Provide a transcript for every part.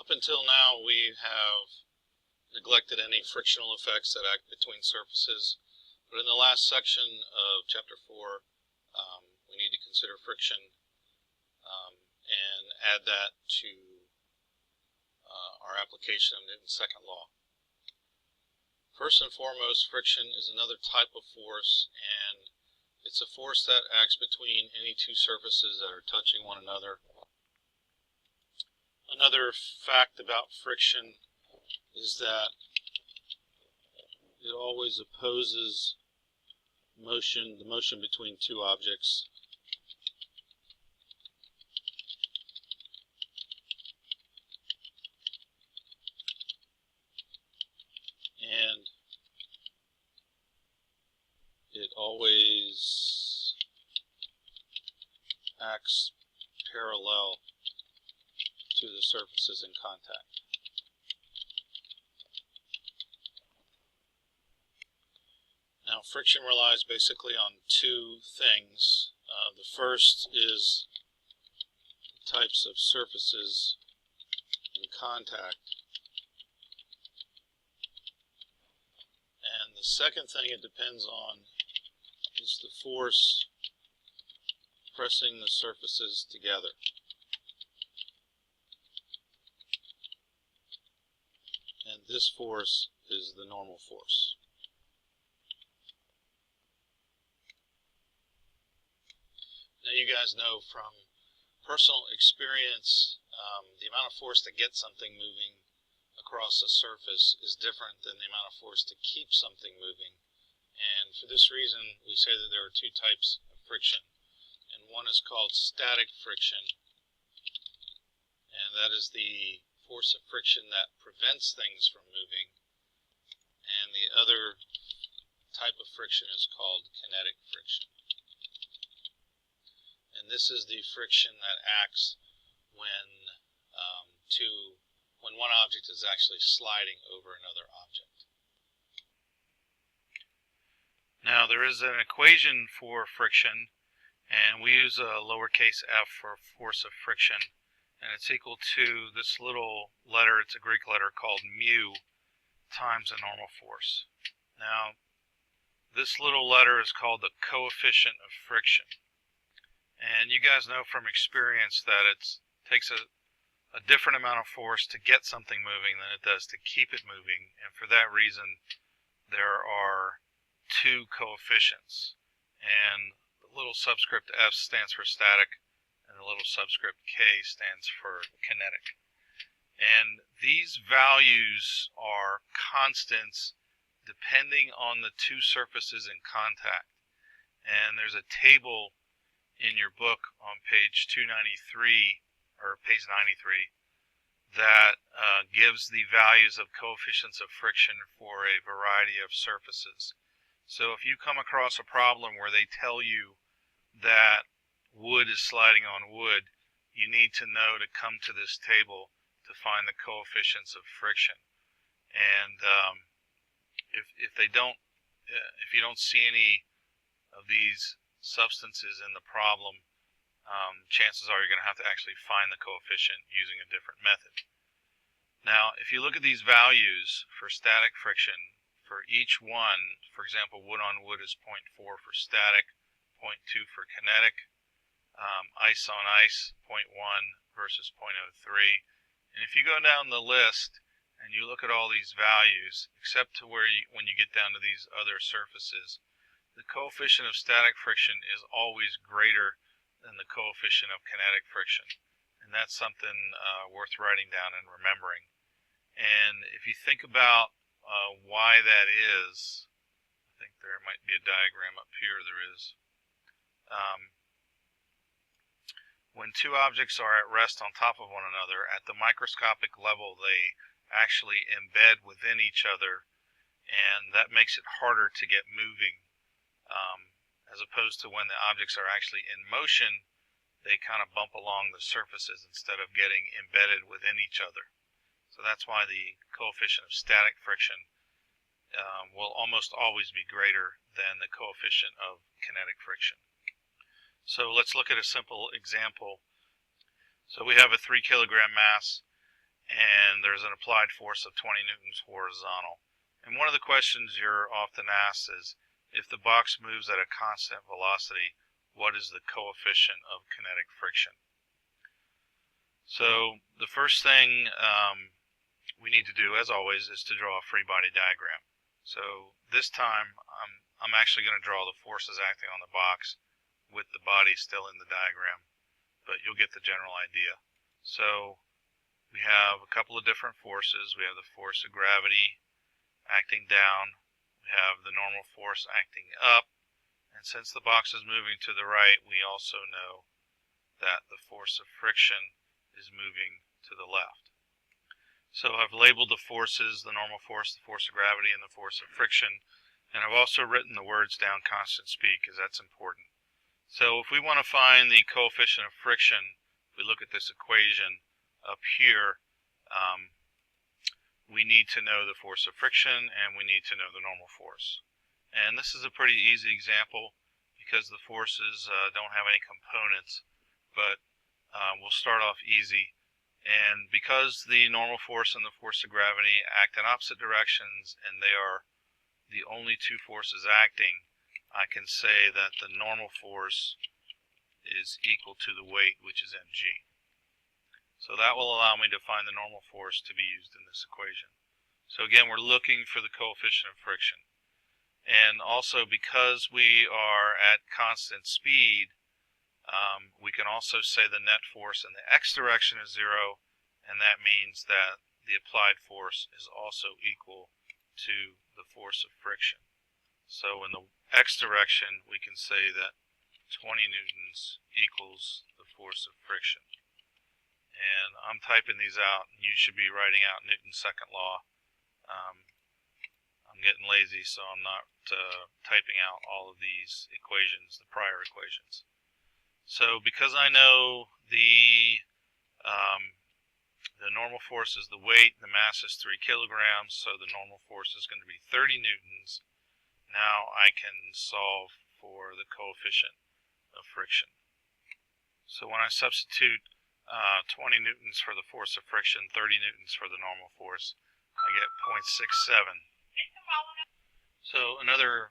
up until now, we have neglected any frictional effects that act between surfaces, but in the last section of Chapter 4, we need to consider friction and add that to our application of Newton's second law. First and foremost, friction is another type of force, and it's a force that acts between any two surfaces that are touching one another. Another fact about friction is that it always opposes the motion between two objects. And it always acts parallel to the surfaces in contact. Now, friction relies basically on two things. The first is types of surfaces in contact. And the second thing it depends on is the force pressing the surfaces together. And this force is the normal force. Now, you guys know from personal experience, the amount of force to get something moving across a surface is different than the amount of force to keep something moving. And for this reason, we say that there are two types of friction. And one is called static friction, and that is the force of friction that prevents things from moving. And the other type of friction is called kinetic friction. And this is the friction that acts when one object is actually sliding over another object. Now, there is an equation for friction, and we use a lowercase f for force of friction, and it's equal to this little letter. It's a Greek letter called mu times the normal force. Now, this little letter is called the coefficient of friction. And you guys know from experience that it takes a different amount of force to get something moving than it does to keep it moving. And for that reason, there are two coefficients. And the little subscript f stands for static, and the little subscript k stands for kinetic. And these values are constants depending on the two surfaces in contact. And there's a table in your book on page 293, or page 93, that gives the values of coefficients of friction for a variety of surfaces. So if you come across a problem where they tell you that wood is sliding on wood, you need to know to come to this table to find the coefficients of friction. And if you don't see any of these substances in the problem, chances are you're going to have to actually find the coefficient using a different method. Now, if you look at these values for static friction, for each one, for example, wood on wood is 0.4 for static, 0.2 for kinetic, ice on ice, 0.1 versus 0.03. And if you go down the list and you look at all these values, except to where when you get down to these other surfaces, the coefficient of static friction is always greater than the coefficient of kinetic friction. And that's something worth writing down and remembering. And if you think about why that is, I think there might be a diagram up here. There is. When two objects are at rest on top of one another, at the microscopic level, they actually embed within each other, and that makes it harder to get moving. As opposed to when the objects are actually in motion, they kind of bump along the surfaces instead of getting embedded within each other. So that's why the coefficient of static friction will almost always be greater than the coefficient of kinetic friction. So let's look at a simple example. So we have a 3 kilogram mass, and there's an applied force of 20 newtons horizontal. And one of the questions you're often asked is, if the box moves at a constant velocity, what is the coefficient of kinetic friction? So the first thing we need to do, as always, is to draw a free body diagram. So this time I'm actually going to draw the forces acting on the box with the body still in the diagram, but you'll get the general idea. So we have a couple of different forces. We have the force of gravity acting down. We have the normal force acting up. And since the box is moving to the right, we also know that the force of friction is moving to the left. So I've labeled the forces, the normal force, the force of gravity, and the force of friction. And I've also written the words down constant speed because that's important. So if we want to find the coefficient of friction, if we look at this equation up here, we need to know the force of friction and we need to know the normal force. And this is a pretty easy example because the forces don't have any components, but we'll start off easy. And because the normal force and the force of gravity act in opposite directions and they are the only two forces acting, I can say that the normal force is equal to the weight, which is mg. So that will allow me to find the normal force to be used in this equation. So again, we're looking for the coefficient of friction. And also because we are at constant speed, we can also say the net force in the x direction is 0, and that means that the applied force is also equal to the force of friction. So in the x direction, we can say that 20 newtons equals the force of friction. And I'm typing these out, and you should be writing out Newton's second law. I'm getting lazy, so I'm not typing out all of these equations, the prior equations. So because I know the normal force is the weight, the mass is 3 kilograms, so the normal force is going to be 30 newtons. Now I can solve for the coefficient of friction. So when I substitute 20 newtons for the force of friction, 30 newtons for the normal force, I get 0.67. So another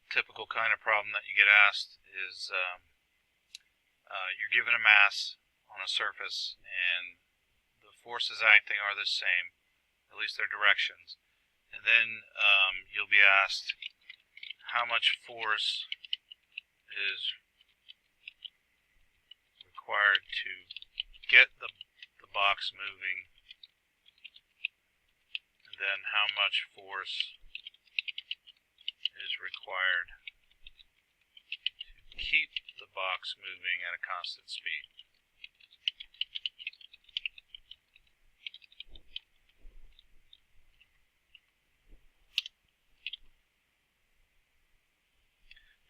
typical kind of problem that you get asked is you're given a mass on a surface and the forces acting are the same, at least their directions. And then you'll be asked how much force is required to get the box moving, and then how much force is required to keep the box moving at a constant speed.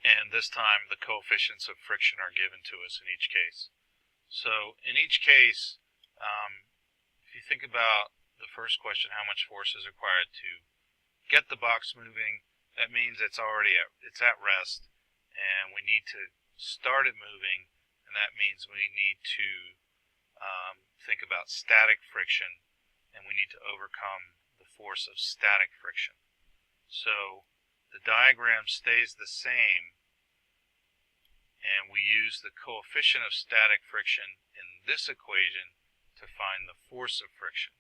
And this time the coefficients of friction are given to us in each case. So in each case, if you think about the first question, how much force is required to get the box moving, that means it's at rest, and we need to start it moving, and that means we need to think about static friction, and we need to overcome the force of static friction. So the diagram stays the same, and we use the coefficient of static friction in this equation to find the force of friction.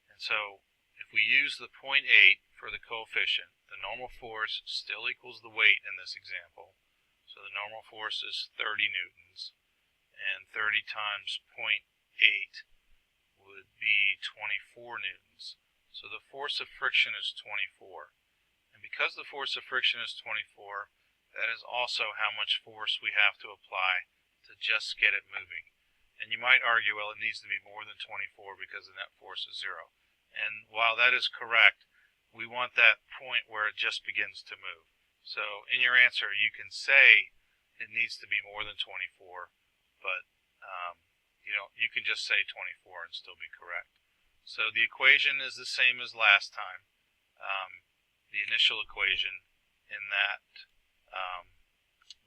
And so if we use the 0.8 for the coefficient, the normal force still equals the weight in this example. So the normal force is 30 newtons, and 30 times 0.8 would be 24 newtons. So the force of friction is 24. And because the force of friction is 24, that is also how much force we have to apply to just get it moving. And you might argue, well, it needs to be more than 24 because the net force is 0. And while that is correct, we want that point where it just begins to move. So in your answer, you can say it needs to be more than 24, but you can just say 24 and still be correct. So the equation is the same as last time, the initial equation, in that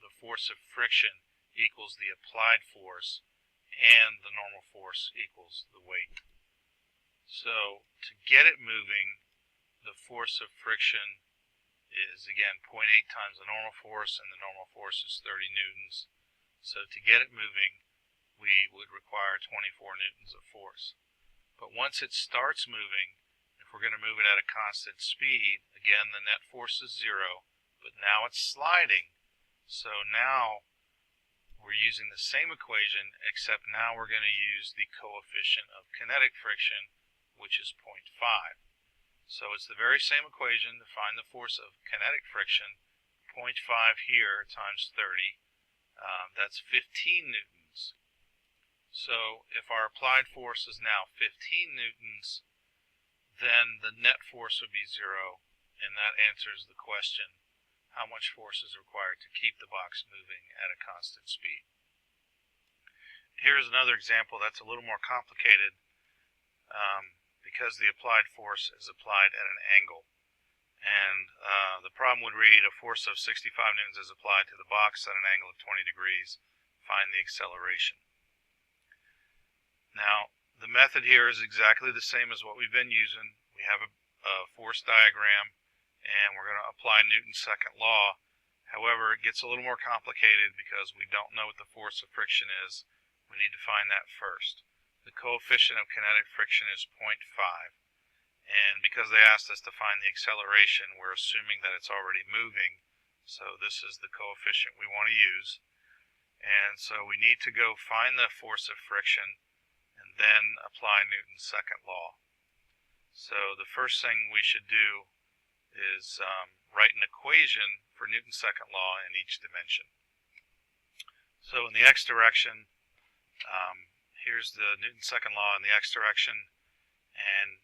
the force of friction equals the applied force and the normal force equals the weight. So to get it moving, the force of friction is, again, 0.8 times the normal force, and the normal force is 30 newtons. So to get it moving, we would require 24 newtons of force. But once it starts moving, if we're going to move it at a constant speed, again, the net force is 0, but now it's sliding. So now we're using the same equation, except now we're going to use the coefficient of kinetic friction, which is 0.5. So it's the very same equation to find the force of kinetic friction. 0.5 here times 30, that's 15 newtons. So if our applied force is now 15 newtons, then the net force would be 0, and that answers the question, how much force is required to keep the box moving at a constant speed. Here's another example that's a little more complicated, because the applied force is applied at an angle. And the problem would read, a force of 65 newtons is applied to the box at an angle of 20 degrees. Find the acceleration. Now, the method here is exactly the same as what we've been using. We have a force diagram, and we're going to apply Newton's second law. However, it gets a little more complicated because we don't know what the force of friction is. We need to find that first. The coefficient of kinetic friction is 0.5, and because they asked us to find the acceleration, we're assuming that it's already moving, so this is the coefficient we want to use. And so we need to go find the force of friction and then apply Newton's second law. So the first thing we should do is write an equation for Newton's second law in each dimension. So in the x direction, here's the Newton's second law in the x direction, and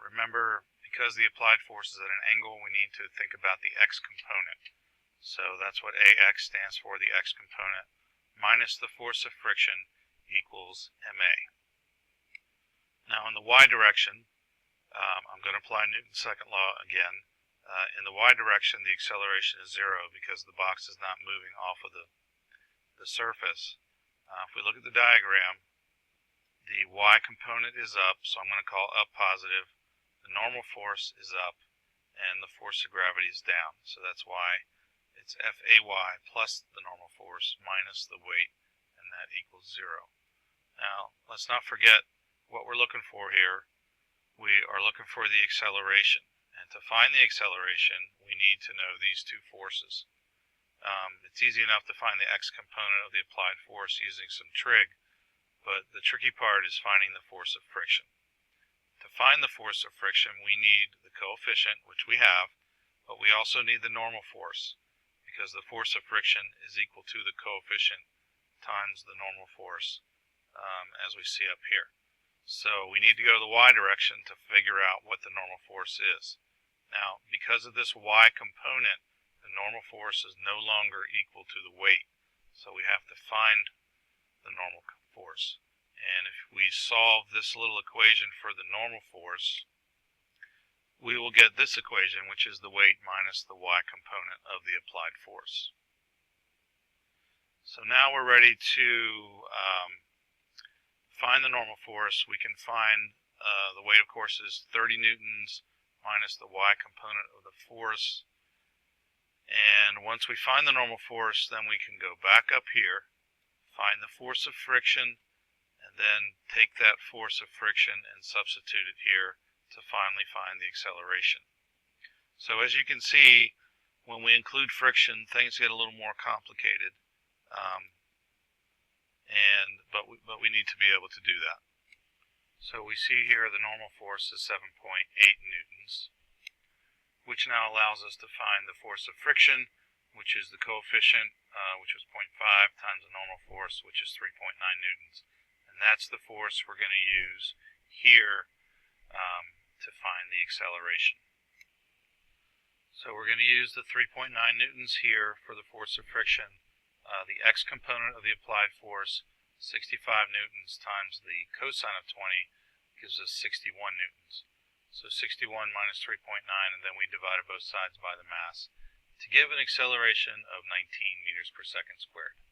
remember, because the applied force is at an angle, we need to think about the x component. So that's what AX stands for, the x component, minus the force of friction equals MA. Now in the y direction, I'm going to apply Newton's second law again. In the y direction, the acceleration is 0 because the box is not moving off of the surface. If we look at the diagram, the y component is up, so I'm going to call up positive. The normal force is up, and the force of gravity is down. So that's why it's Fay plus the normal force minus the weight, and that equals 0. Now, let's not forget what we're looking for here. We are looking for the acceleration. And to find the acceleration, we need to know these two forces. It's easy enough to find the x component of the applied force using some trig, but the tricky part is finding the force of friction. To find the force of friction, we need the coefficient, which we have, but we also need the normal force, because the force of friction is equal to the coefficient times the normal force, as we see up here. So we need to go to the y direction to figure out what the normal force is. Now, because of this y component, the normal force is no longer equal to the weight, so we have to find the normal force. And if we solve this little equation for the normal force, we will get this equation, which is the weight minus the y component of the applied force. So now we're ready to find the normal force. We can find the weight, of course, is 30 newtons minus the y component of the force. And once we find the normal force, then we can go back up here, find the force of friction, and then take that force of friction and substitute it here to finally find the acceleration. So as you can see, when we include friction, things get a little more complicated, but we need to be able to do that. So we see here the normal force is 7.8 newtons, which now allows us to find the force of friction, which is the coefficient, which was 0.5 times the normal force, which is 3.9 newtons. And that's the force we're going to use here to find the acceleration. So we're going to use the 3.9 newtons here for the force of friction. The x component of the applied force, 65 newtons times the cosine of 20, gives us 61 newtons. So 61 minus 3.9, and then we divided both sides by the mass to give an acceleration of 19 meters per second squared.